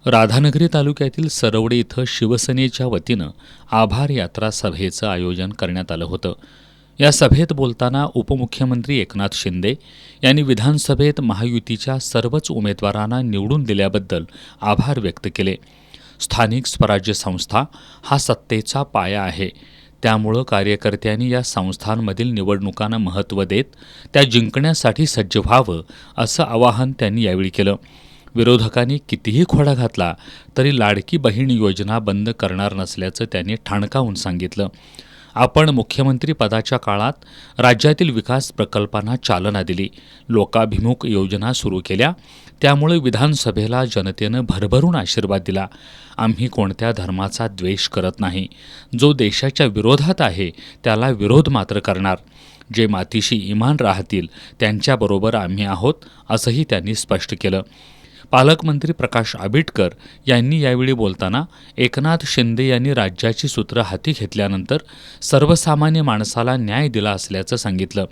राधानगरी तालुक्यातील सरवडे इथं शिवसेनेच्या वतीनं आभार यात्रा सभेचं आयोजन करण्यात आलं होतं. या सभेत बोलताना उपमुख्यमंत्री एकनाथ शिंदे यांनी विधानसभेत महायुतीच्या सर्वच उमेदवारांना निवडून दिल्याबद्दल आभार व्यक्त केले. स्थानिक स्वराज्य संस्था हा सत्तेचा पाया आहे. त्यामुळं कार्यकर्त्यांनी या संस्थांमधील निवडणुकांना महत्त्व देत त्या जिंकण्यासाठी सज्ज व्हावं असं आवाहन त्यांनी यावेळी केलं. विरोधकांनी कितीही खोडा घातला तरी लाडकी बहीण योजना बंद करणार नसल्याचं त्यांनी ठणकावून सांगितलं. आपण मुख्यमंत्री पदाच्या काळात राज्यातील विकास प्रकल्पांना चालना दिली, लोकाभिमुख योजना सुरू केल्या. त्यामुळे विधानसभेला जनतेनं भरभरून आशीर्वाद दिला. आम्ही कोणत्या धर्माचा द्वेष करत नाही. जो देशाच्या विरोधात आहे त्याला विरोध मात्र करणार. जे मातीशी इमान राहतील त्यांच्याबरोबर आम्ही आहोत, असंही त्यांनी स्पष्ट केलं. पालकमंत्री प्रकाश आबिटकर यांनी यावेळी बोलताना एकनाथ शिंदे यांनी राज्याची सूत्र हाती घेतल्यानंतर सर्वसामान्य माणसाला न्याय दिला असल्याचं सांगितलं.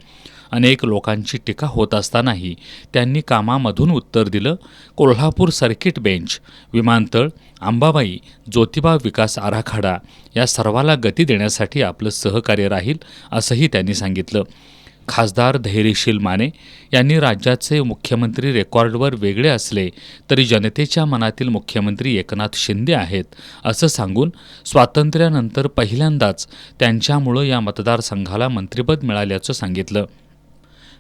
अनेक लोकांची टीका होत असतानाही त्यांनी कामामधून उत्तर दिलं. कोल्हापूर सर्किट बेंच, विमानतळ, अंबाबाई, ज्योतिबा विकास आराखडा या सर्वाला गती देण्यासाठी आपलं सहकार्य राहील, असंही त्यांनी सांगितलं. खासदार धैर्यशील माने यांनी राज्याचे मुख्यमंत्री रेकॉर्डवर वेगळे असले तरी जनतेच्या मनातील मुख्यमंत्री एकनाथ शिंदे आहेत असं सांगून स्वातंत्र्यानंतर पहिल्यांदाच त्यांच्यामुळं या मतदारसंघाला मंत्रिपद मिळाल्याचं सांगितलं.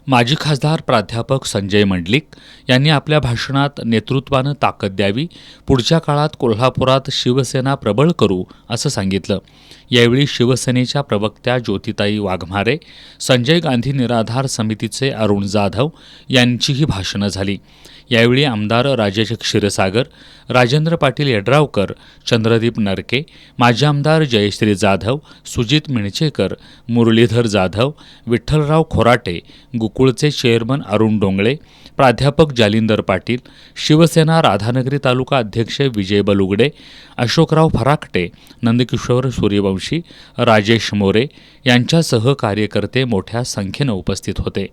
माजी खासदार प्राध्यापक संजय मंडलिक यांनी आपल्या भाषणात नेतृत्वानं ताकद द्यावी, पुढच्या काळात कोल्हापुरात शिवसेना प्रबळ करू असं सांगितलं. यावेळी शिवसेनेच्या प्रवक्त्या ज्योतिताई वाघमारे, संजय गांधी निराधार समितीचे अरुण जाधव यांचीही भाषणं झाली. यावेळी आमदार राजेश क्षीरसागर, राजेंद्र पाटील यड्रावकर, चंद्रदीप नरके, माजी आमदार जयश्री जाधव, सुजित मिणचेकर, मुरलीधर जाधव, विठ्ठलराव खोराटे, गुकुळचे चेअरमन अरुण डोंगळे, प्राध्यापक जालिंदर पाटील, शिवसेना राधानगरी तालुका अध्यक्ष विजय बलुगडे, अशोकराव फराकटे, नंदकिशोर सूर्यवंशी, राजेश मोरे यांच्यासह कार्यकर्ते मोठ्या संख्येनं उपस्थित होते.